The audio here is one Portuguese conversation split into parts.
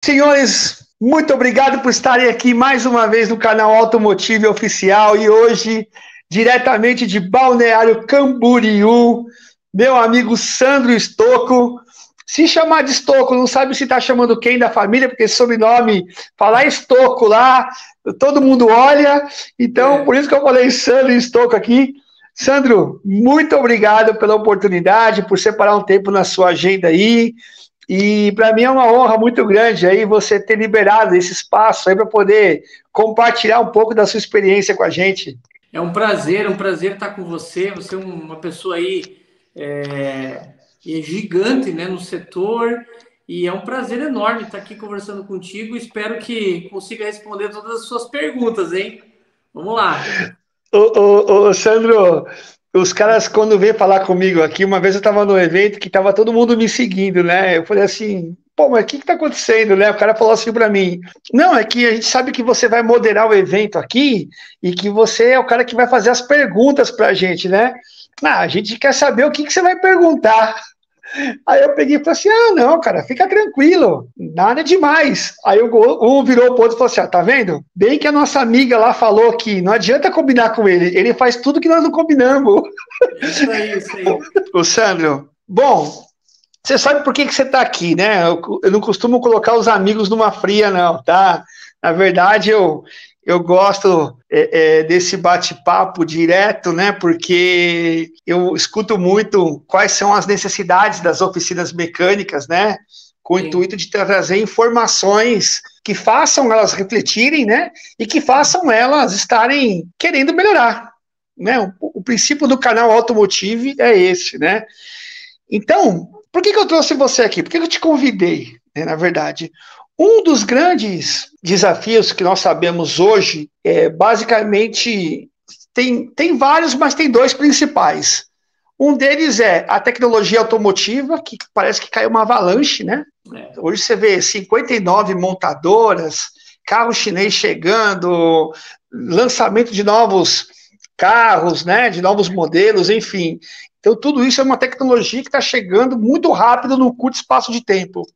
Senhores, muito obrigado por estarem aqui mais uma vez no canal Automotive Oficial e hoje, diretamente de Balneário Camboriú, meu amigo Sandro Stocco. Se chamar de Stocco, não sabe se está chamando quem da família, porque esse sobrenome, falar Stocco lá, todo mundo olha. Então, por isso que eu falei Sandro Stocco aqui. Sandro, muito obrigado pela oportunidade, por separar um tempo na sua agenda aí. E para mim é uma honra muito grande aí você ter liberado esse espaço aí para poder compartilhar um pouco da sua experiência com a gente. É um prazer estar com você. Você é uma pessoa aí gigante, né, no setor, e é um prazer enorme estar aqui conversando contigo. Espero que consiga responder todas as suas perguntas, hein? Vamos lá. Ô, Sandro, os caras quando vêm falar comigo aqui, uma vez eu estava no evento que estava todo mundo me seguindo, né? Eu falei assim, pô, mas o que está acontecendo, né? O cara falou assim para mim, não, é que a gente sabe que você vai moderar o evento aqui e que você é o cara que vai fazer as perguntas para a gente, né? Ah, a gente quer saber o que você vai perguntar. Aí eu peguei e falei assim: ah, não, cara, fica tranquilo, nada demais. Aí um virou pro outro e falou assim: ah, tá vendo? Bem que a nossa amiga lá falou que não adianta combinar com ele, ele faz tudo que nós não combinamos. Isso aí, isso aí. Ô, Sandro, bom, você sabe por que você tá aqui, né? Eu não costumo colocar os amigos numa fria, não, tá? Na verdade, eu gosto desse bate-papo direto, né? Porque eu escuto muito quais são as necessidades das oficinas mecânicas, né? Com o Sim. intuito de trazer informações que façam elas refletirem, né? E que façam elas estarem querendo melhorar, né? O princípio do canal Automotive é esse, né? Então, por que eu trouxe você aqui? Por que eu te convidei, né, na verdade? Um dos grandes desafios que nós sabemos hoje basicamente, tem vários, mas tem dois principais. Um deles é a tecnologia automotiva, que parece que caiu uma avalanche, né? É. Hoje você vê 59 montadoras, carro chinês chegando, lançamento de novos carros, né? De novos modelos, enfim. Então, tudo isso é uma tecnologia que está chegando muito rápido num curto espaço de tempo.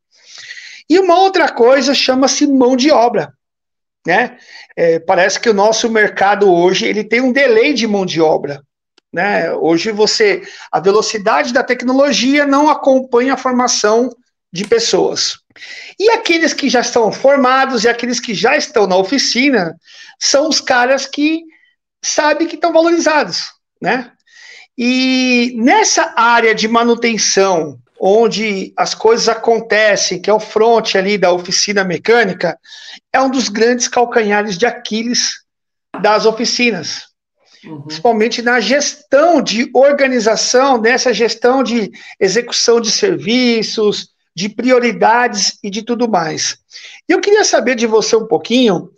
E uma outra coisa chama-se mão de obra, né? Parece que o nosso mercado hoje ele tem um delay de mão de obra, né? Hoje a velocidade da tecnologia não acompanha a formação de pessoas. E aqueles que já estão formados e aqueles que já estão na oficina são os caras que sabem que estão valorizados, né? E nessa área de manutenção, onde as coisas acontecem, que é o front ali da oficina mecânica, é um dos grandes calcanhares de Aquiles das oficinas, Uhum. principalmente na gestão de organização, nessa gestão de execução de serviços, de prioridades e de tudo mais. E eu queria saber de você um pouquinho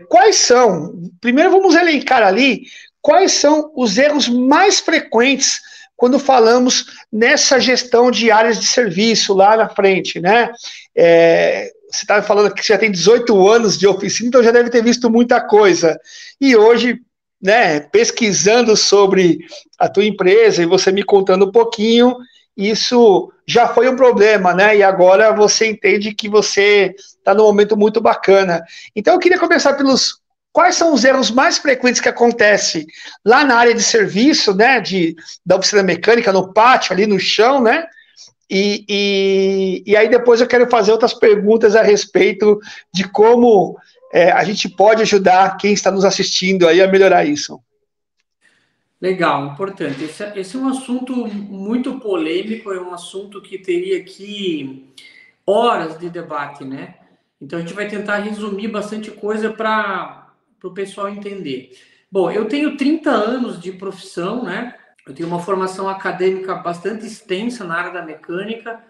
quais são, primeiro vamos elencar ali, quais são os erros mais frequentes quando falamos nessa gestão de áreas de serviço lá na frente, né? Você estava falando que você já tem 18 anos de oficina, então já deve ter visto muita coisa. E hoje, né, pesquisando sobre a tua empresa e você me contando um pouquinho, isso já foi um problema, né? E agora você entende que você está num momento muito bacana. Então, eu queria começar pelos quais são os erros mais frequentes que acontecem lá na área de serviço, né? Da oficina mecânica, no pátio, ali no chão, né? E aí depois eu quero fazer outras perguntas a respeito de como a gente pode ajudar quem está nos assistindo aí a melhorar isso. Legal, importante. Esse é um assunto muito polêmico, é um assunto que teria aqui horas de debate, né? Então a gente vai tentar resumir bastante coisa para o pessoal entender. Bom, eu tenho 30 anos de profissão, né? Eu tenho uma formação acadêmica bastante extensa na área da mecânica,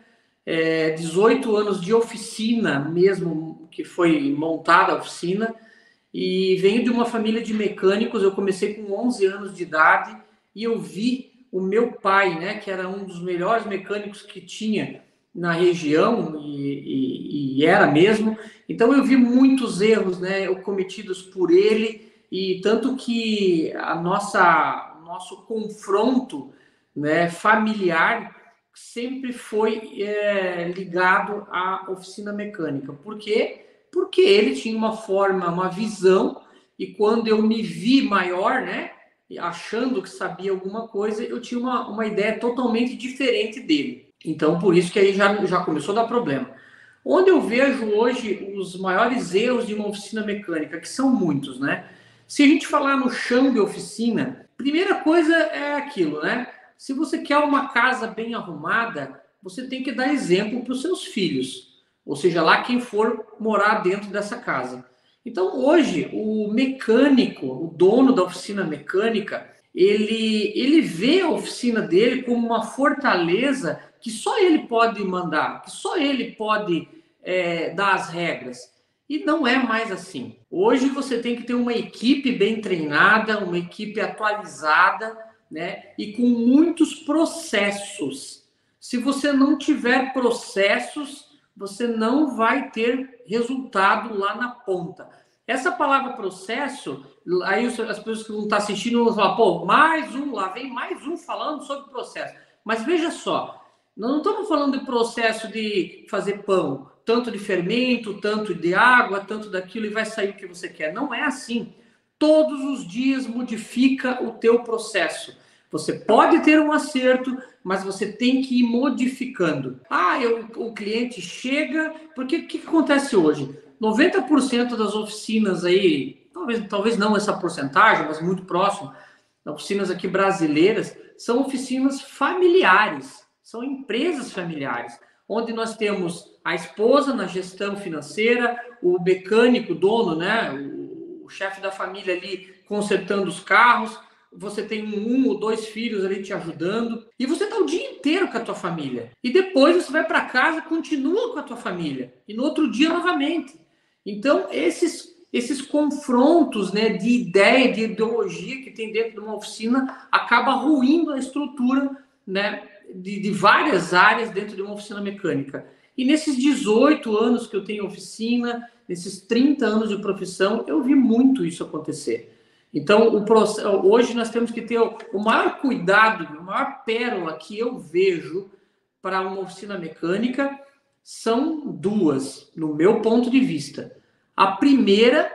18 anos de oficina mesmo, que foi montada a oficina, e venho de uma família de mecânicos. Eu comecei com 11 anos de idade e eu vi o meu pai, né, que era um dos melhores mecânicos que tinha na região e era mesmo. Então eu vi muitos erros, né, cometidos por ele, e tanto que o nosso confronto, né, familiar sempre foi ligado à oficina mecânica. Por quê? Porque ele tinha uma forma, uma visão, e quando eu me vi maior, né, achando que sabia alguma coisa, eu tinha uma ideia totalmente diferente dele. Então, por isso que aí já começou a dar problema. Onde eu vejo hoje os maiores erros de uma oficina mecânica, que são muitos, né? Se a gente falar no chão de oficina, primeira coisa é aquilo, né? Se você quer uma casa bem arrumada, você tem que dar exemplo para os seus filhos, ou seja, lá quem for morar dentro dessa casa. Então, hoje, o mecânico, o dono da oficina mecânica, ele vê a oficina dele como uma fortaleza que só ele pode mandar, que só ele pode dar as regras. E não é mais assim. Hoje você tem que ter uma equipe bem treinada, uma equipe atualizada, né? E com muitos processos. Se você não tiver processos, você não vai ter resultado lá na ponta. Essa palavra processo, aí as pessoas que não estão assistindo vão falar, pô, mais um, lá vem mais um falando sobre processo. Mas veja só, nós não estamos falando de processo de fazer pão, tanto de fermento, tanto de água, tanto daquilo e vai sair o que você quer. Não é assim. Todos os dias modifica o teu processo. Você pode ter um acerto, mas você tem que ir modificando. O cliente chega... Porque o que acontece hoje? 90% das oficinas aí, talvez não essa porcentagem, mas muito próximo, oficinas aqui brasileiras, são oficinas familiares, são empresas familiares, onde nós temos a esposa na gestão financeira, o mecânico, o dono, né, o chefe da família ali consertando os carros, você tem um ou dois filhos ali te ajudando, e você está o dia inteiro com a tua família. E depois você vai para casa e continua com a tua família. E no outro dia novamente. Então, esses confrontos, né, de ideia, de ideologia que tem dentro de uma oficina acaba ruindo a estrutura, né, de várias áreas dentro de uma oficina mecânica. E nesses 18 anos que eu tenho oficina, nesses 30 anos de profissão, eu vi muito isso acontecer. Então, hoje nós temos que ter o maior cuidado, a maior pérola que eu vejo para uma oficina mecânica são duas, no meu ponto de vista. A primeira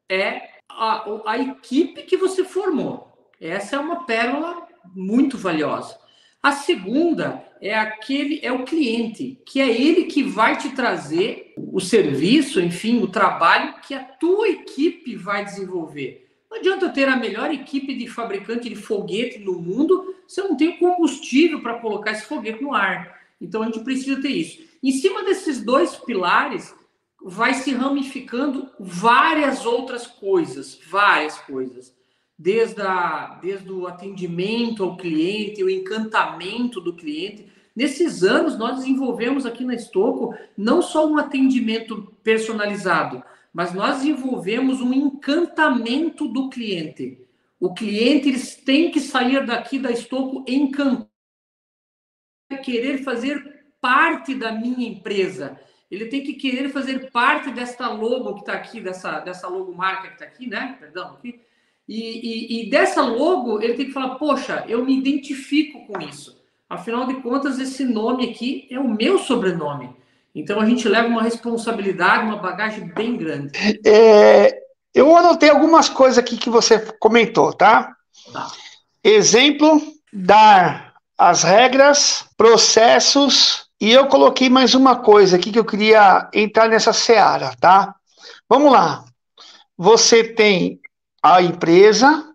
é a equipe que você formou. Essa é uma pérola muito valiosa. A segunda é o cliente, que é ele que vai te trazer o serviço, enfim, o trabalho que a tua equipe vai desenvolver. Não adianta ter a melhor equipe de fabricante de foguete no mundo se eu não tenho combustível para colocar esse foguete no ar. Então, a gente precisa ter isso. Em cima desses dois pilares, vai se ramificando várias outras coisas, desde o atendimento ao cliente, o encantamento do cliente. Nesses anos, nós desenvolvemos aqui na Stocco não só um atendimento personalizado, mas nós desenvolvemos um encantamento do cliente. O cliente, eles têm que sair daqui da Stocco encantado, querer fazer parte da minha empresa. Ele tem que querer fazer parte desta logo que está aqui, dessa logomarca que está aqui, né? Perdão, aqui. E dessa logo, ele tem que falar, poxa, eu me identifico com isso. Afinal de contas, esse nome aqui é o meu sobrenome. Então, a gente leva uma responsabilidade, uma bagagem bem grande. Eu anotei algumas coisas aqui que você comentou, tá? Tá. Exemplo, dar as regras, processos, e eu coloquei mais uma coisa aqui que eu queria entrar nessa seara, tá? Vamos lá. Você tem a empresa,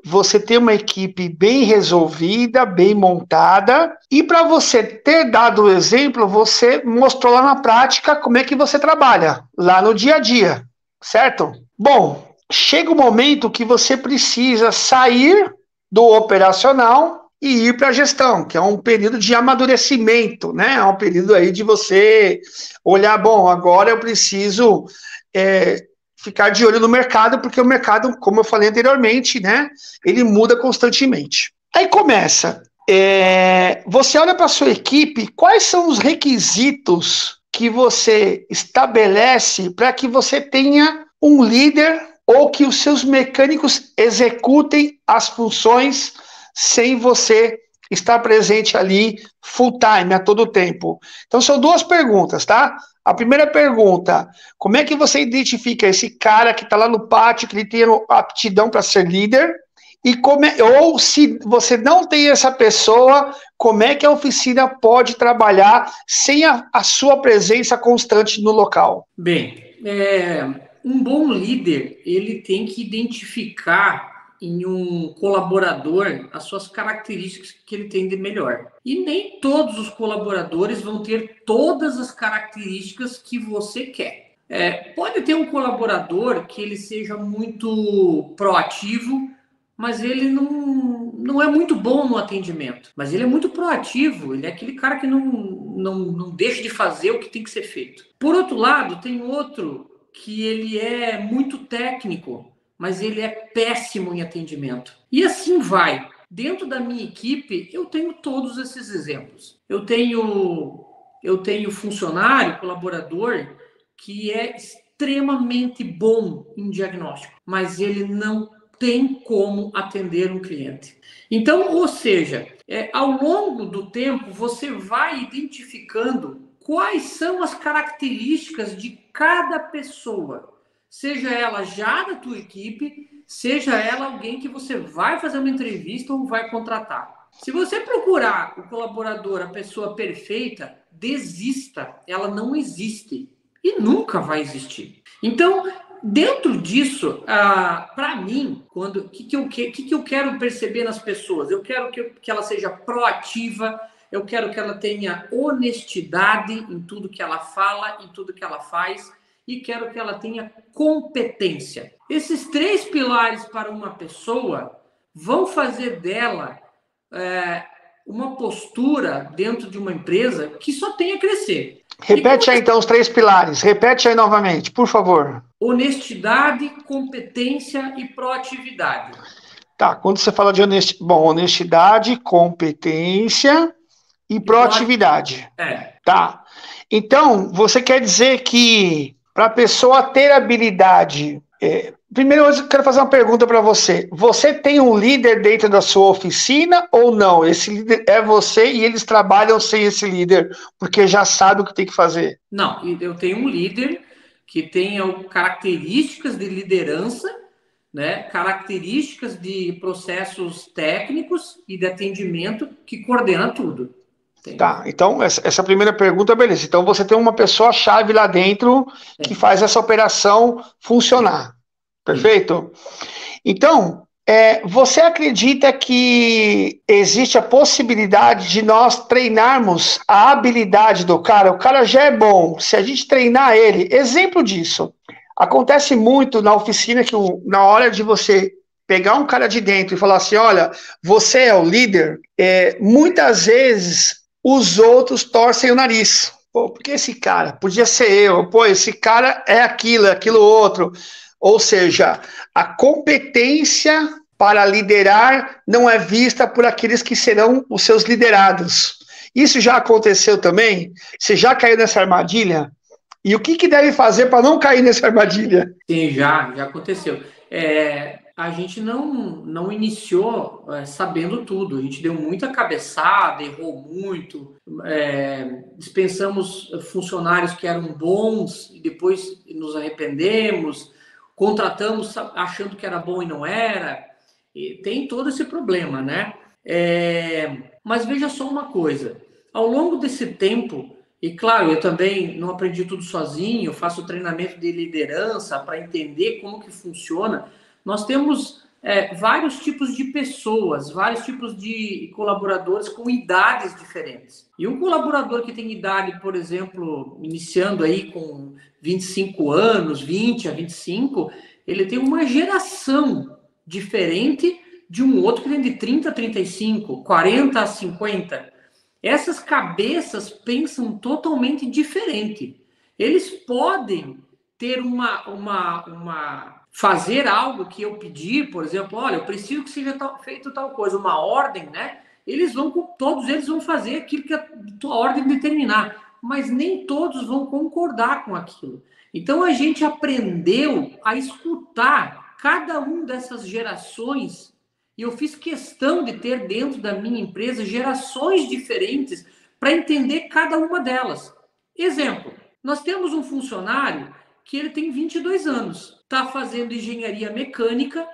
você tem uma equipe bem resolvida, bem montada, e para você ter dado o exemplo, você mostrou lá na prática como é que você trabalha, lá no dia a dia, certo? Bom, chega o momento que você precisa sair do operacional e ir para a gestão, que é um período de amadurecimento, né? É um período aí de você olhar, bom, agora eu preciso ficar de olho no mercado, porque o mercado, como eu falei anteriormente, né, ele muda constantemente. Aí começa, você olha para a sua equipe, quais são os requisitos que você estabelece para que você tenha um líder ou que os seus mecânicos executem as funções sem você estar presente ali full time, a todo tempo. Então, são duas perguntas, tá? A primeira pergunta, como é que você identifica esse cara que está lá no pátio, que ele tem aptidão para ser líder? E ou se você não tem essa pessoa, como é que a oficina pode trabalhar sem a sua presença constante no local? Bem, um bom líder, ele tem que identificar em um colaborador as suas características que ele tem de melhor. E nem todos os colaboradores vão ter todas as características que você quer. Pode ter um colaborador que ele seja muito proativo, mas ele não é muito bom no atendimento. Mas ele é muito proativo, ele é aquele cara que não deixa de fazer o que tem que ser feito. Por outro lado, tem outro que ele é muito técnico, mas ele é péssimo em atendimento. E assim vai. Dentro da minha equipe, eu tenho todos esses exemplos. Eu tenho funcionário, colaborador, que é extremamente bom em diagnóstico, mas ele não tem como atender um cliente. Então, ou seja, ao longo do tempo, você vai identificando quais são as características de cada pessoa, seja ela já da tua equipe, seja ela alguém que você vai fazer uma entrevista ou vai contratar. Se você procurar o colaborador, a pessoa perfeita, desista, ela não existe e nunca vai existir. Então, dentro disso, para mim, o que eu quero perceber nas pessoas? Eu quero que ela seja proativa, eu quero que ela tenha honestidade em tudo que ela fala, em tudo que ela faz, e quero que ela tenha competência. Esses 3 pilares para uma pessoa vão fazer dela uma postura dentro de uma empresa que só tem a crescer. Repete aí então os 3 pilares, repete aí novamente, por favor. Honestidade, competência e proatividade. Tá, quando você fala de honestidade, competência e proatividade. Tá. Então, você quer dizer que para a pessoa ter habilidade... Primeiro, eu quero fazer uma pergunta para você. Você tem um líder dentro da sua oficina ou não? Esse líder é você e eles trabalham sem esse líder, porque já sabe o que tem que fazer? Não, eu tenho um líder que tem características de liderança, né? Características de processos técnicos e de atendimento que coordena tudo. Tá, então essa primeira pergunta, beleza. Então você tem uma pessoa-chave lá dentro que faz essa operação funcionar. Perfeito? Então, você acredita que existe a possibilidade de nós treinarmos a habilidade do cara? O cara já é bom, se a gente treinar ele, exemplo disso, acontece muito na oficina que na hora de você pegar um cara de dentro e falar assim, olha, você é o líder, muitas vezes os outros torcem o nariz. Pô, porque esse cara podia ser eu, pô, esse cara é aquilo outro. Ou seja, a competência para liderar não é vista por aqueles que serão os seus liderados. Isso já aconteceu também? Você já caiu nessa armadilha? E o que deve fazer para não cair nessa armadilha? Sim, já aconteceu. A gente não iniciou sabendo tudo. A gente deu muita cabeçada, errou muito, dispensamos funcionários que eram bons e depois nos arrependemos, contratamos achando que era bom e não era. E tem todo esse problema, né? Mas veja só uma coisa. Ao longo desse tempo, e claro, eu também não aprendi tudo sozinho, eu faço treinamento de liderança para entender como que funciona. Nós temos vários tipos de pessoas, vários tipos de colaboradores com idades diferentes. E um colaborador que tem idade, por exemplo, iniciando aí com 25 anos, 20 a 25, ele tem uma geração diferente de um outro que tem de 30 a 35, 40 a 50. Essas cabeças pensam totalmente diferente. Eles podem ter fazer algo que eu pedir, por exemplo, olha, eu preciso que seja feito tal coisa, uma ordem, né? Todos eles vão fazer aquilo que a tua ordem determinar, mas nem todos vão concordar com aquilo. Então a gente aprendeu a escutar cada um dessas gerações E eu fiz questão de ter dentro da minha empresa gerações diferentes para entender cada uma delas. Exemplo, nós temos um funcionário que ele tem 22 anos, está fazendo engenharia mecânica,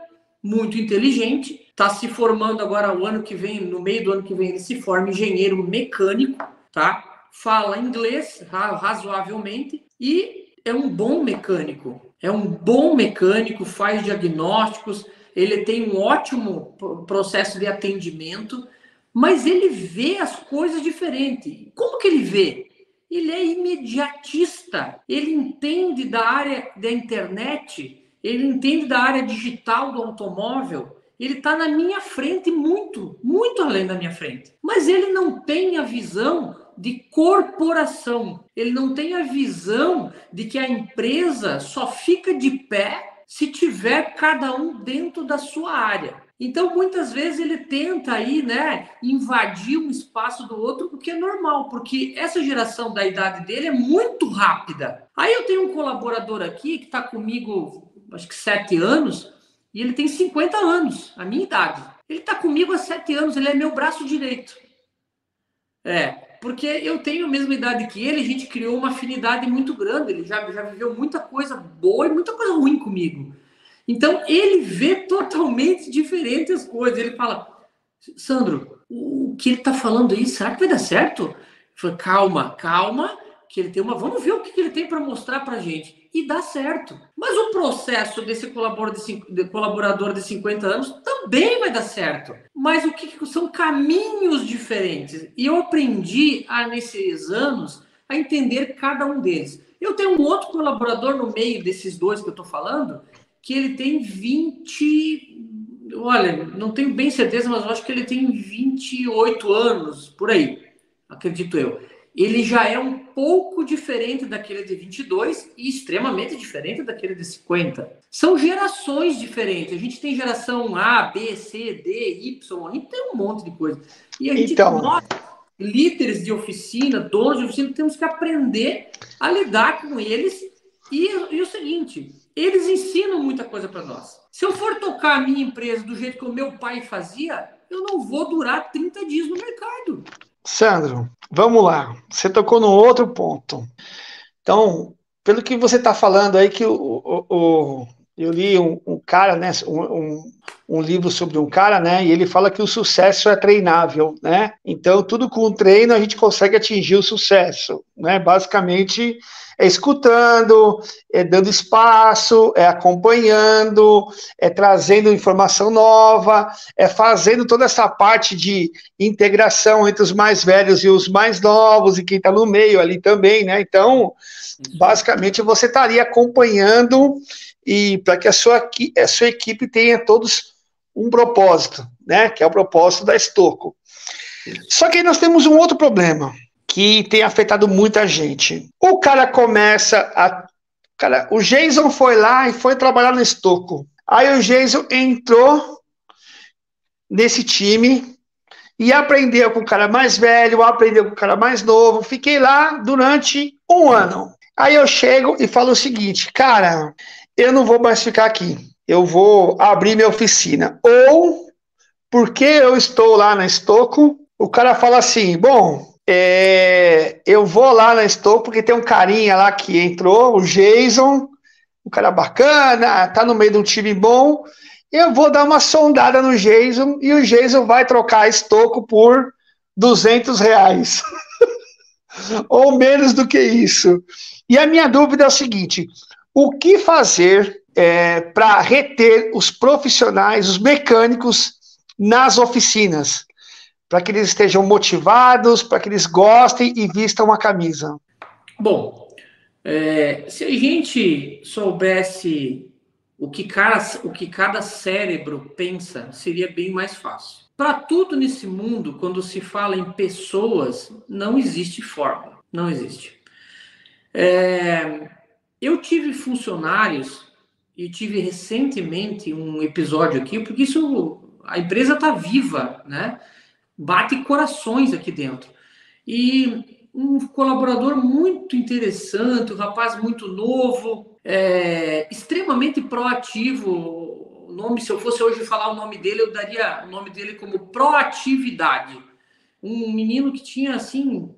muito inteligente, está se formando agora o ano que vem, no meio do ano que vem, ele se forma engenheiro mecânico, tá? Fala inglês razoavelmente e é um bom mecânico. É um bom mecânico, faz diagnósticos, ele tem um ótimo processo de atendimento, mas ele vê as coisas diferente. Como que ele vê? Ele é imediatista, ele entende da área da internet, ele entende da área digital do automóvel, ele está na minha frente, muito, muito além da minha frente. Mas ele não tem a visão de corporação, ele não tem a visão de que a empresa só fica de pé se tiver cada um dentro da sua área. Então, muitas vezes ele tenta aí, né, invadir um espaço do outro, porque é normal, porque essa geração da idade dele é muito rápida. Aí eu tenho um colaborador aqui que está comigo, acho que 7 anos, e ele tem 50 anos, a minha idade. Ele está comigo há 7 anos, ele é meu braço direito. Porque eu tenho a mesma idade que ele, a gente criou uma afinidade muito grande, ele já viveu muita coisa boa e muita coisa ruim comigo. Então, ele vê totalmente diferente as coisas. Ele fala, Sandro, o que ele está falando aí, será que vai dar certo? Eu falei, calma, que ele tem uma... Vamos ver o que ele tem para mostrar para a gente. E dá certo. Mas o processo desse colaborador de 50 anos também vai dar certo. Mas o que são caminhos diferentes. E eu aprendi, nesses anos, a entender cada um deles. Eu tenho um outro colaborador no meio desses dois que eu estou falando, que ele tem 20... Olha, não tenho bem certeza, mas eu acho que ele tem 28 anos, por aí, acredito eu. Ele já é um pouco diferente daquele de 22 e extremamente diferente daquele de 50. São gerações diferentes. A gente tem geração A, B, C, D, Y, a gente tem um monte de coisa. E a gente, nós, líderes de oficina, donos de oficina, temos que aprender a lidar com eles. E o seguinte, eles ensinam muita coisa para nós. Se eu for tocar a minha empresa do jeito que o meu pai fazia, eu não vou durar 30 dias no mercado. Sandro, vamos lá. Você tocou num outro ponto. Então, pelo que você está falando aí, que eu li um cara, né, um livro sobre um cara, né, e ele fala que o sucesso é treinável, né? Então, tudo com treino a gente consegue atingir o sucesso, né? Basicamente, é escutando, é dando espaço, é acompanhando, é trazendo informação nova, é fazendo toda essa parte de integração entre os mais velhos e os mais novos, e quem está no meio ali também, né? Então, basicamente, você estaria acompanhando e para que a sua equipe tenha todos um propósito, né? Que é o propósito da Estocco. Só que aí nós temos um outro problema que tem afetado muita gente. O cara começa a... o Jason foi lá e foi trabalhar no Estocco. Aí o Jason entrou nesse time e aprendeu com o cara mais velho, aprendeu com o cara mais novo. Fiquei lá durante 1 ano. Aí eu chego e falo o seguinte, cara, eu não vou mais ficar aqui. Eu vou abrir minha oficina. Ou, porque eu estou lá na Estocco, o cara fala assim, bom, eu vou lá na Estocco porque tem um carinha lá que entrou, o Jason, um cara bacana, tá no meio de um time bom, eu vou dar uma sondada no Jason e o Jason vai trocar a Estocco por R$200. Ou menos do que isso. E a minha dúvida é o seguinte, o que fazer para reter os profissionais, os mecânicos nas oficinas? Para que eles estejam motivados, para que eles gostem e vistam a camisa. Bom, se a gente soubesse o que cada cérebro pensa, seria bem mais fácil. Para tudo nesse mundo, quando se fala em pessoas, não existe fórmula. Não existe. Eu tive funcionários e tive recentemente um episódio aqui, porque a empresa está viva, né? Bate corações aqui dentro. E um colaborador muito interessante, um rapaz muito novo, extremamente proativo, o nome, se eu fosse hoje falar o nome dele, eu daria o nome dele como proatividade. Um menino que tinha, assim,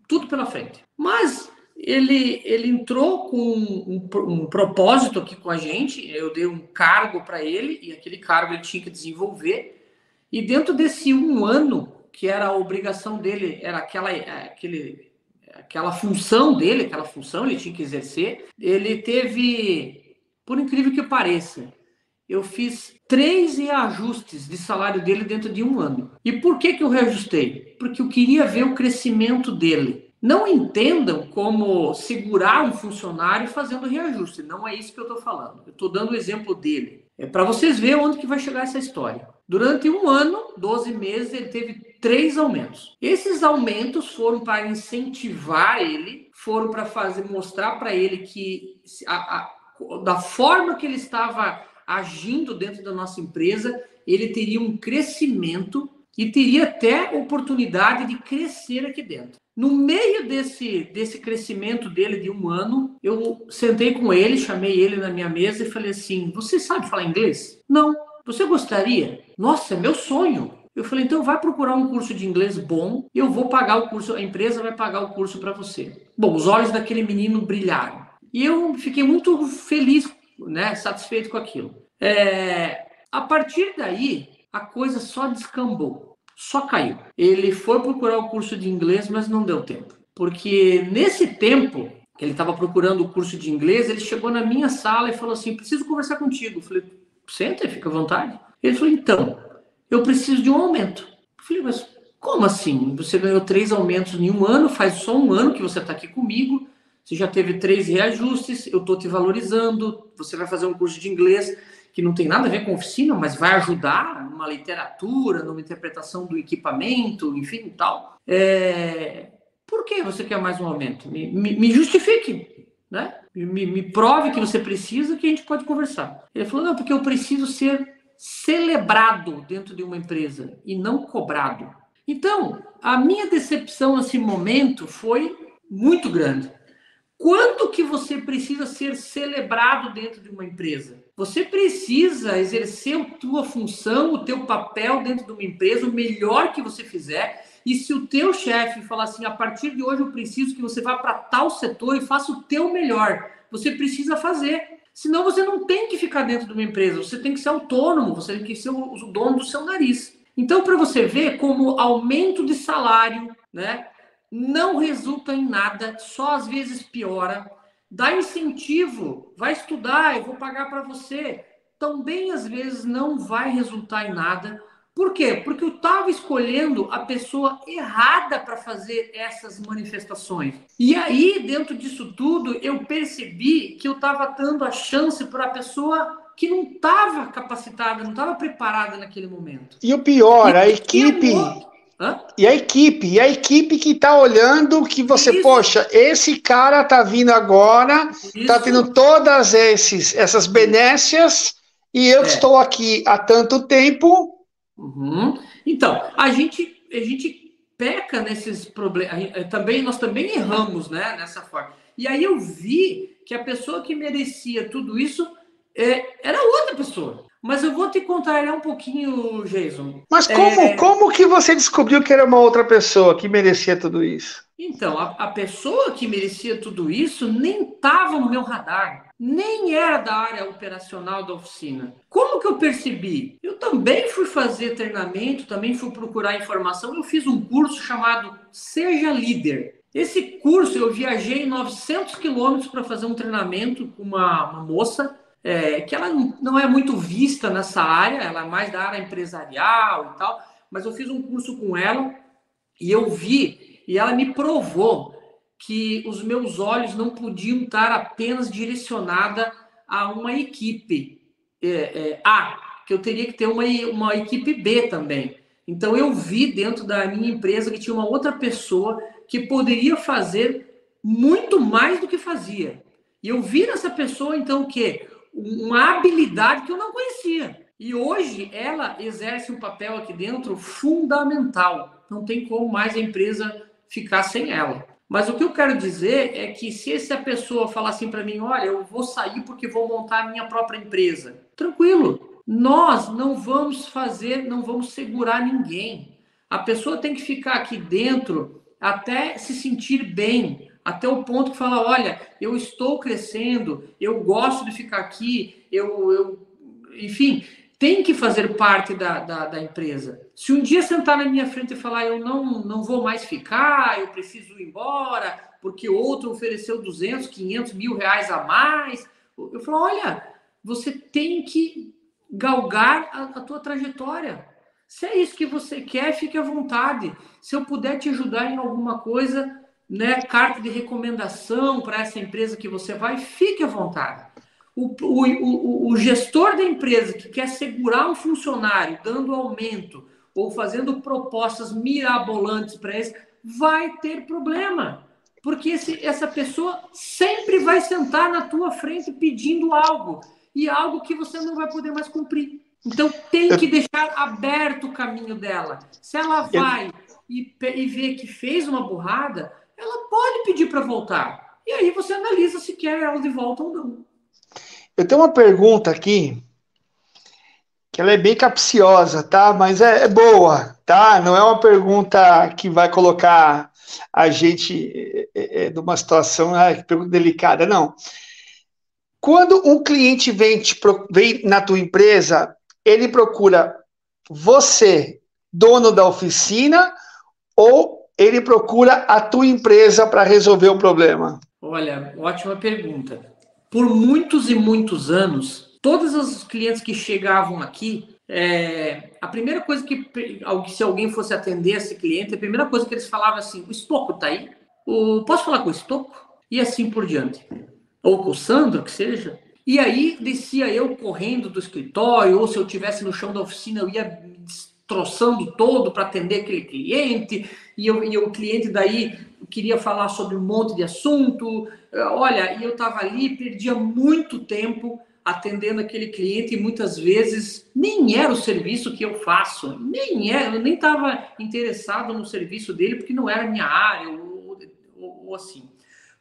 tudo pela frente. Mas ele entrou com um propósito aqui com a gente, eu dei um cargo para ele, e aquele cargo ele tinha que desenvolver, e dentro desse 1 ano, que era a obrigação dele, era aquela função dele, aquela função ele tinha que exercer, ele teve, por incrível que pareça, eu fiz 3 reajustes de salário dele dentro de 1 ano. E por que eu reajustei? Porque eu queria ver o crescimento dele. Não entendam como segurar um funcionário fazendo reajuste. Não é isso que eu estou falando. Eu estou dando o exemplo dele. É para vocês verem onde que vai chegar essa história. Durante 1 ano, 12 meses, ele teve 3 aumentos. Esses aumentos foram para incentivar ele, foram para mostrar para ele que da forma que ele estava agindo dentro da nossa empresa, ele teria um crescimento e teria até oportunidade de crescer aqui dentro. No meio desse crescimento dele de 1 ano, eu sentei com ele, chamei ele na minha mesa e falei assim, você sabe falar inglês? Não. Você gostaria? Nossa, é meu sonho. Eu falei, então vai procurar um curso de inglês bom, eu vou pagar o curso, a empresa vai pagar o curso para você. Bom, os olhos daquele menino brilharam. E eu fiquei muito feliz, né, satisfeito com aquilo. A partir daí, a coisa só descambou, só caiu. Ele foi procurar o curso de inglês, mas não deu tempo. Porque nesse tempo que ele estava procurando o curso de inglês, ele chegou na minha sala e falou assim, preciso conversar contigo. Eu falei, senta, fica à vontade. Ele falou, então, eu preciso de um aumento. Eu falei, mas como assim? Você ganhou 3 aumentos em 1 ano, faz só 1 ano que você está aqui comigo, você já teve 3 reajustes, eu estou te valorizando, você vai fazer um curso de inglês que não tem nada a ver com oficina, mas vai ajudar numa literatura, numa interpretação do equipamento, enfim, tal. Por que você quer mais um aumento? Me justifique, né? Me prove que você precisa, que a gente pode conversar. Ele falou, não, porque eu preciso ser celebrado dentro de uma empresa e não cobrado. Então, a minha decepção nesse momento foi muito grande. Quanto que você precisa ser celebrado dentro de uma empresa? Você precisa exercer a tua função, o teu papel dentro de uma empresa, o melhor que você fizer. E se o teu chefe falar assim, a partir de hoje eu preciso que você vá para tal setor e faça o teu melhor, você precisa fazer. Senão você não tem que ficar dentro de uma empresa, você tem que ser autônomo, você tem que ser o dono do seu nariz. Então, para você ver como aumento de salário, né, não resulta em nada, só às vezes piora. Dá incentivo, vai estudar, eu vou pagar para você. Também às vezes não vai resultar em nada. Por quê? Porque eu estava escolhendo a pessoa errada para fazer essas manifestações. E aí, dentro disso tudo, eu percebi que eu estava dando a chance para a pessoa que não estava capacitada, não estava preparada naquele momento. E o pior, a equipe... E a equipe que está olhando que você, isso. Poxa, esse cara está vindo agora, está tendo todas essas benécias e eu estou aqui há tanto tempo. Uhum. Então, a gente peca nesses problemas, nós também erramos, né, nessa forma. E aí eu vi que a pessoa que merecia tudo isso era outra pessoa. Mas eu vou te contar um pouquinho, Jason. Mas como que você descobriu que era uma outra pessoa que merecia tudo isso? Então, a pessoa que merecia tudo isso nem estava no meu radar. Nem era da área operacional da oficina. Como que eu percebi? Eu também fui fazer treinamento, também fui procurar informação. Eu fiz um curso chamado Seja Líder. Esse curso, eu viajei 900 quilômetros para fazer um treinamento com uma moça, que ela não é muito vista nessa área, ela é mais da área empresarial e tal, mas eu fiz um curso com ela e eu vi, e ela me provou que os meus olhos não podiam estar apenas direcionada a uma equipe que eu teria que ter uma equipe B também. Então eu vi dentro da minha empresa que tinha uma outra pessoa que poderia fazer muito mais do que fazia. E eu vi nessa pessoa, então, o quê? Uma habilidade que eu não conhecia. E hoje ela exerce um papel aqui dentro fundamental. Não tem como mais a empresa ficar sem ela. Mas o que eu quero dizer é que se essa pessoa falar assim para mim, olha, eu vou sair porque vou montar a minha própria empresa. Tranquilo, Nós não vamos fazer, não vamos segurar ninguém. A pessoa tem que ficar aqui dentro até se sentir bem, até o ponto que fala, olha, eu estou crescendo, eu gosto de ficar aqui, enfim, tem que fazer parte da empresa. Se um dia sentar na minha frente e falar, eu não vou mais ficar, eu preciso ir embora, porque outro ofereceu 200, 500 mil reais a mais, eu falo, olha, você tem que galgar a tua trajetória. Se é isso que você quer, fique à vontade. Se eu puder te ajudar em alguma coisa, né, carta de recomendação para essa empresa que você vai, fique à vontade. O gestor da empresa que quer segurar um funcionário, dando aumento ou fazendo propostas mirabolantes para eles, vai ter problema. Porque essa pessoa sempre vai sentar na tua frente pedindo algo, e algo que você não vai poder mais cumprir. Então, tem que deixar aberto o caminho dela. Se ela vai e vê que fez uma burrada, ela pode pedir para voltar. E aí você analisa se quer ela de volta ou não. Eu tenho uma pergunta aqui, que ela é bem capciosa, tá? Mas é boa, tá? Não é uma pergunta que vai colocar a gente numa situação pergunta delicada, não. Quando um cliente vem na tua empresa, ele procura você, dono da oficina, ou ele procura a tua empresa para resolver o problema? Olha, ótima pergunta. Por muitos e muitos anos, todos os clientes que chegavam aqui, a primeira coisa se alguém fosse atender esse cliente, a primeira coisa que eles falavam assim, o Estoco tá aí? Posso falar com o Estoco? E assim por diante. Ou com o Sandro, que seja. E aí descia eu correndo do escritório, ou se eu estivesse no chão da oficina, eu ia me destroçando todo para atender aquele cliente, e o cliente daí queria falar sobre um monte de assunto. Olha, e eu estava ali, perdia muito tempo atendendo aquele cliente, e muitas vezes nem era o serviço que eu faço, eu nem estava interessado no serviço dele, porque não era a minha área, ou assim.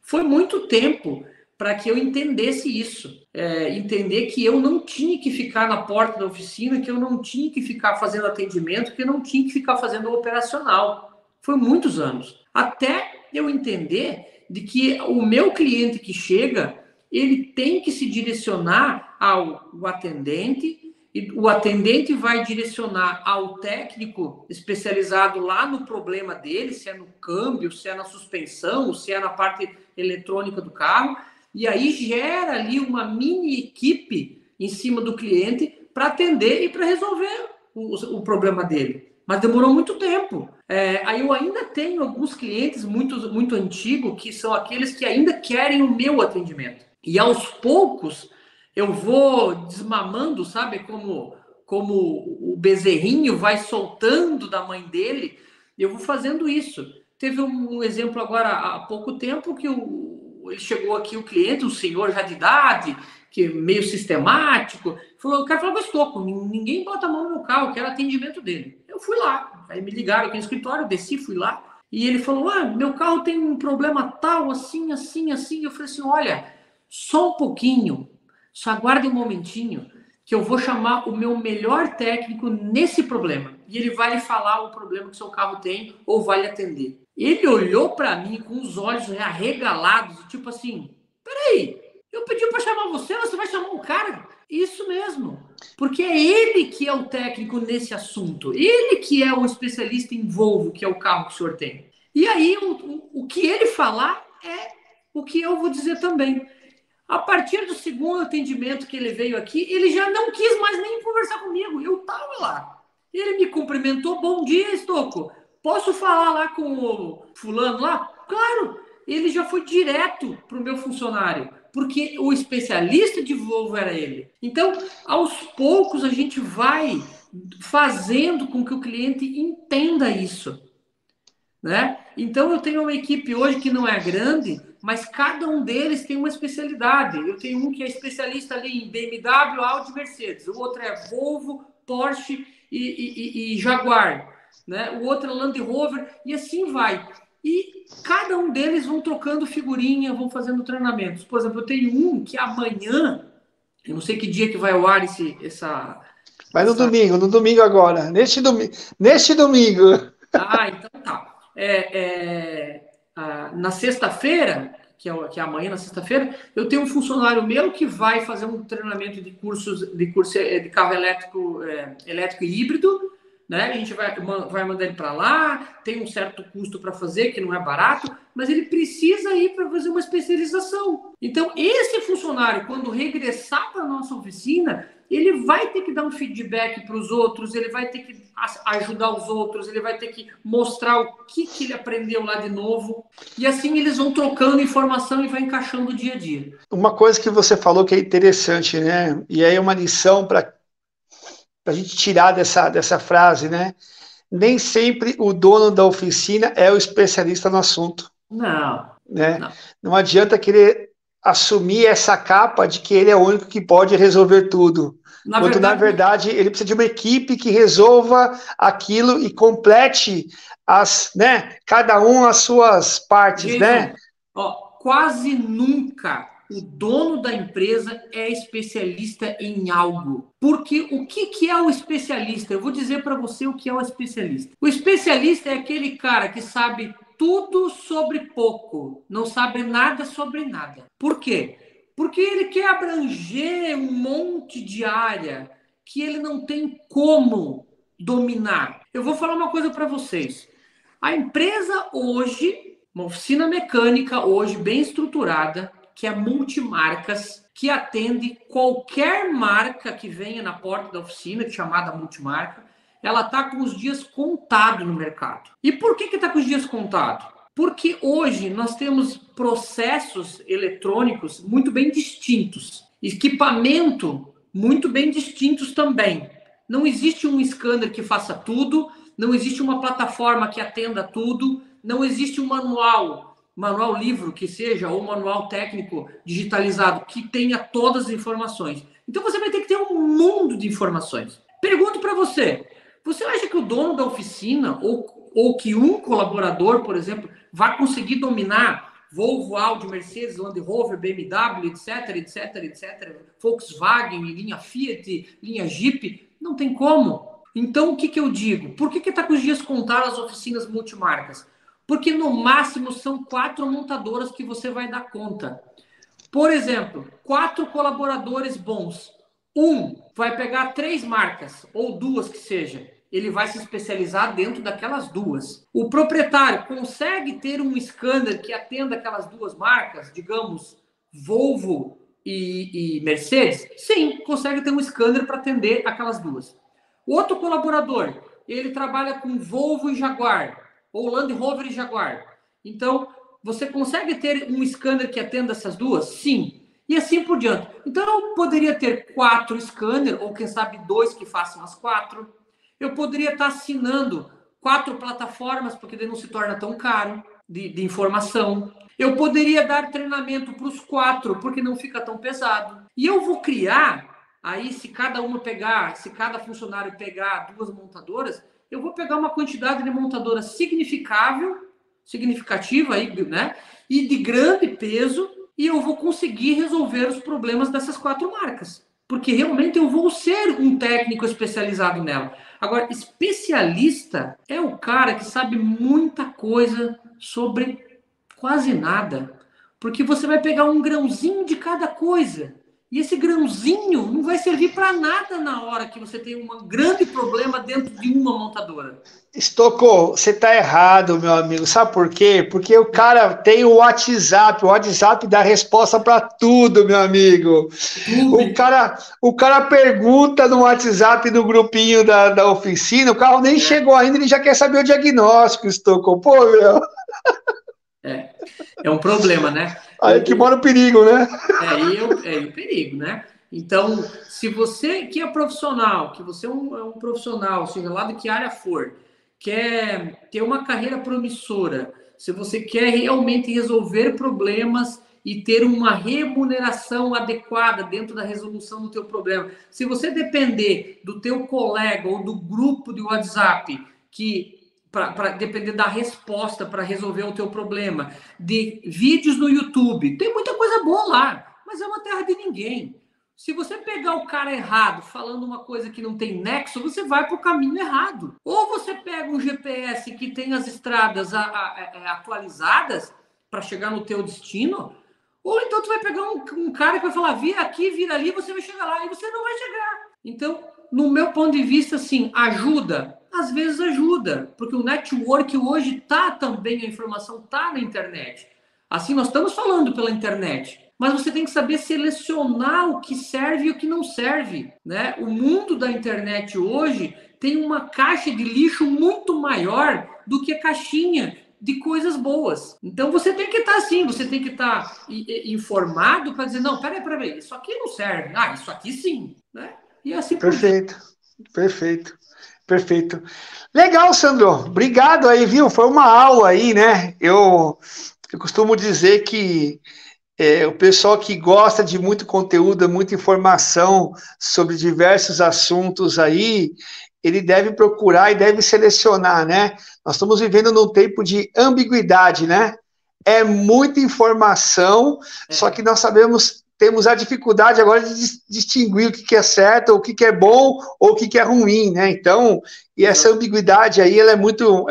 Foi muito tempo para que eu entendesse isso, entender que eu não tinha que ficar na porta da oficina, que eu não tinha que ficar fazendo atendimento, que eu não tinha que ficar fazendo operacional. Foi muitos anos. Até eu entender de que o meu cliente que chega, ele tem que se direcionar ao atendente, e o atendente vai direcionar ao técnico especializado lá no problema dele, se é no câmbio, se é na suspensão, se é na parte eletrônica do carro, e aí gera ali uma mini equipe em cima do cliente para atender e para resolver o problema dele. Mas demorou muito tempo. Aí eu ainda tenho alguns clientes muito, muito antigos, que são aqueles que ainda querem o meu atendimento. E aos poucos eu vou desmamando, sabe? Como o bezerrinho vai soltando da mãe dele, eu vou fazendo isso. Teve um exemplo agora há pouco tempo que ele chegou aqui, o cliente, um senhor já de idade, que meio sistemático, falou, eu quero falar com o Estoco, ninguém bota a mão no meu carro, eu quero atendimento dele. Eu fui lá, aí me ligaram aqui no escritório, eu desci, fui lá, e ele falou, meu carro tem um problema tal, assim, assim, assim. Eu falei assim, olha, só um pouquinho, só aguarde um momentinho, que eu vou chamar o meu melhor técnico nesse problema. E ele vai lhe falar o problema que seu carro tem ou vai lhe atender. Ele olhou para mim com os olhos arregalados, tipo assim, peraí, eu pedi para chamar você, você vai chamar um cara? Isso mesmo, porque é ele que é o técnico nesse assunto, ele que é o especialista em Volvo, que é o carro que o senhor tem. E aí, o que ele falar é o que eu vou dizer também. A partir do segundo atendimento que ele veio aqui, ele já não quis mais nem conversar comigo. Eu estava lá. Ele me cumprimentou. Bom dia, Estoco. Posso falar lá com o fulano lá? Claro. Ele já foi direto para o meu funcionário, porque o especialista de Volvo era ele. Então, aos poucos, a gente vai fazendo com que o cliente entenda isso, né? Então, eu tenho uma equipe hoje que não é grande, mas cada um deles tem uma especialidade. Eu tenho um que é especialista ali em BMW, Audi, Mercedes. O outro é Volvo, Porsche e Jaguar, né? O outro é Land Rover, e assim vai. E cada um deles vão trocando figurinha, vão fazendo treinamentos. Por exemplo, eu tenho um que amanhã, eu não sei que dia que vai ao ar Vai no domingo agora. Neste domingo. Ah, então tá. Na sexta-feira, que é amanhã, na sexta-feira, eu tenho um funcionário meu que vai fazer um treinamento de curso de carro elétrico e híbrido, né? A gente vai mandar ele para lá, tem um certo custo para fazer, que não é barato, mas ele precisa ir para fazer uma especialização. Então, esse funcionário, quando regressar para a nossa oficina, ele vai ter que dar um feedback para os outros, ele vai ter que ajudar os outros, ele vai ter que mostrar o que ele aprendeu lá de novo. E assim eles vão trocando informação e vai encaixando o dia a dia. Uma coisa que você falou que é interessante, né? E aí é uma lição para a gente tirar dessa frase, né? Nem sempre o dono da oficina é o especialista no assunto. Não, né? Não adianta querer assumir essa capa de que ele é o único que pode resolver tudo. Na verdade, ele precisa de uma equipe que resolva aquilo e complete cada um as suas partes, Jason, né? Quase nunca o dono da empresa é especialista em algo. Porque o que é o especialista? Eu vou dizer para você o que é o especialista. O especialista é aquele cara que sabe tudo sobre pouco, não sabe nada sobre nada. Por quê? Porque ele quer abranger um monte de área que ele não tem como dominar. Eu vou falar uma coisa para vocês. A empresa hoje, uma oficina mecânica hoje bem estruturada, que é multimarcas, que atende qualquer marca que venha na porta da oficina, chamada multimarca, ela está com os dias contados no mercado. E por que está com os dias contados? Porque hoje nós temos processos eletrônicos muito bem distintos, equipamento muito bem distintos também. Não existe um scanner que faça tudo, não existe uma plataforma que atenda tudo, não existe um manual livro que seja, ou manual técnico digitalizado que tenha todas as informações. Então você vai ter que ter um mundo de informações. Pergunto para você, você acha que o dono da oficina ou que um colaborador, por exemplo, vai conseguir dominar Volvo, Audi, Mercedes, Land Rover, BMW, etc, Volkswagen, linha Fiat, linha Jeep? Não tem como. Então, o que eu digo? Por que está com os dias contados as oficinas multimarcas? Porque no máximo são 4 montadoras que você vai dar conta. Por exemplo, 4 colaboradores bons. Um vai pegar 3 marcas, ou 2 que seja. Ele vai se especializar dentro daquelas 2. O proprietário consegue ter um scanner que atenda aquelas 2 marcas, digamos, Volvo e Mercedes? Sim, consegue ter um scanner para atender aquelas 2. O outro colaborador, ele trabalha com Volvo e Jaguar, ou Land Rover e Jaguar. Então, você consegue ter um scanner que atenda essas 2? Sim. E assim por diante. Então, eu poderia ter 4 scanners, ou quem sabe 2 que façam as 4. Eu poderia estar assinando 4 plataformas, porque daí não se torna tão caro de informação. Eu poderia dar treinamento para os 4, porque não fica tão pesado. E eu vou criar, aí se cada funcionário pegar 2 montadoras, eu vou pegar uma quantidade de montadoras significativa aí, né? E de grande peso, e eu vou conseguir resolver os problemas dessas 4 marcas. Porque realmente eu vou ser um técnico especializado nela. Agora, especialista é o cara que sabe muita coisa sobre quase nada. Porque você vai pegar um grãozinho de cada coisa. E esse grãozinho não vai servir para nada na hora que você tem um grande problema dentro de uma montadora. Stocco, você está errado, meu amigo. Sabe por quê? Porque o cara tem o WhatsApp dá resposta para tudo, meu amigo. O cara pergunta no WhatsApp, no grupinho da oficina, o carro nem chegou ainda, ele já quer saber o diagnóstico, Stocco. Pô, meu. É um problema, né? Aí que mora o perigo, né? É o perigo, né? Então, se você que é profissional, que você é um profissional, seja lá de que área for, quer ter uma carreira promissora, se você quer realmente resolver problemas e ter uma remuneração adequada dentro da resolução do teu problema, se você depender do teu colega ou do grupo de WhatsApp para depender da resposta para resolver o teu problema, de vídeos no YouTube, tem muita coisa boa lá, mas é uma terra de ninguém. Se você pegar o cara errado falando uma coisa que não tem nexo, você vai para o caminho errado. Ou você pega um GPS que tem as estradas atualizadas para chegar no teu destino, ou então tu vai pegar um cara que vai falar, vira aqui, vira ali, você vai chegar lá, e você não vai chegar. Então, no meu ponto de vista, assim, ajuda? Às vezes ajuda, porque o network hoje também, a informação na internet. Assim, nós estamos falando pela internet, mas você tem que saber selecionar o que serve e o que não serve, né? O mundo da internet hoje tem uma caixa de lixo muito maior do que a caixinha de coisas boas. Então você tem que estar assim, você tem que estar informado para dizer, não, peraí, isso aqui não serve. Ah, isso aqui sim, né? E assim por diante. Perfeito. Legal, Sandro. Obrigado aí, viu? Foi uma aula aí, né? Eu costumo dizer que o pessoal que gosta de muito conteúdo, muita informação sobre diversos assuntos aí, ele deve procurar e deve selecionar, né? Nós estamos vivendo num tempo de ambiguidade, né? É muita informação, só que nós temos a dificuldade agora de distinguir o que é certo, o que é bom ou o que é ruim, né? Então, e essa ambiguidade aí, ela é muito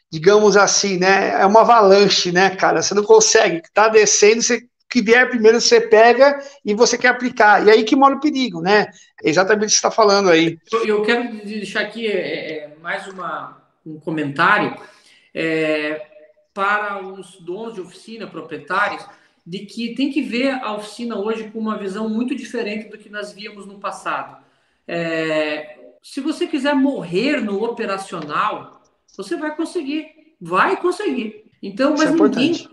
digamos assim, né? É uma avalanche, né, cara? Você não consegue, tá descendo, que vier primeiro você pega e você quer aplicar. E aí que mora o perigo, né? É exatamente o que você está falando aí. Eu quero deixar aqui mais um comentário para os donos de oficina, proprietários, de que tem que ver a oficina hoje com uma visão muito diferente do que nós víamos no passado. Se você quiser morrer no operacional, você vai conseguir. Então, mas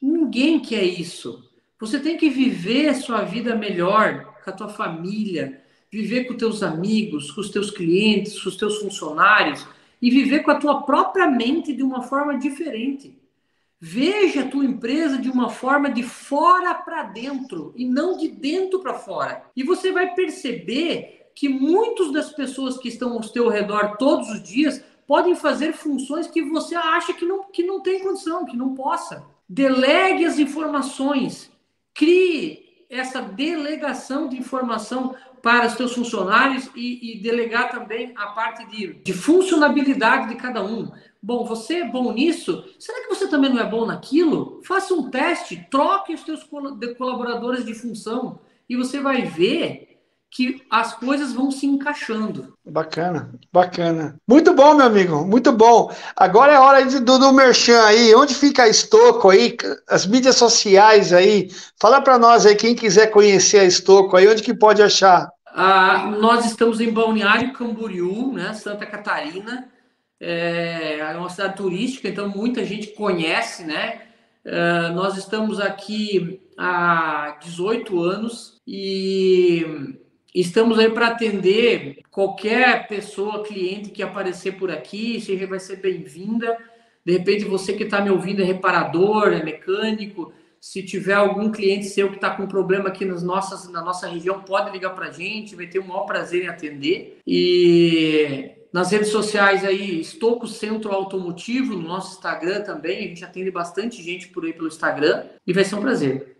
ninguém quer isso. Você tem que viver a sua vida melhor com a tua família, viver com os teus amigos, com os teus clientes, com os teus funcionários e viver com a tua própria mente de uma forma diferente. Veja a tua empresa de uma forma de fora para dentro e não de dentro para fora. E você vai perceber que muitas das pessoas que estão ao teu redor todos os dias podem fazer funções que você acha que não tem condição, que não possa. Delegue as informações. Crie essa delegação de informação para os teus funcionários e delegar também a parte de funcionabilidade de cada um. Bom, você é bom nisso? Será que você também não é bom naquilo? Faça um teste, troque os teus colaboradores de função e você vai ver que as coisas vão se encaixando. Bacana. Muito bom, meu amigo, muito bom. Agora é hora do merchan aí. Onde fica a Estocco aí? As mídias sociais aí. Fala para nós aí, quem quiser conhecer a Estocco aí, onde que pode achar? Nós estamos em Balneário Camboriú, né, Santa Catarina. É uma cidade turística, então muita gente conhece, né? Nós estamos aqui há 18 anos e estamos aí para atender qualquer pessoa, cliente que aparecer por aqui, seja vai ser bem-vinda. De repente, você que está me ouvindo é reparador, é mecânico. Se tiver algum cliente seu que está com problema aqui na nossa região, pode ligar para a gente, vai ter o maior prazer em atender. E nas redes sociais aí, Estocco Centro Automotivo, no nosso Instagram também, a gente atende bastante gente por aí pelo Instagram e vai ser um prazer.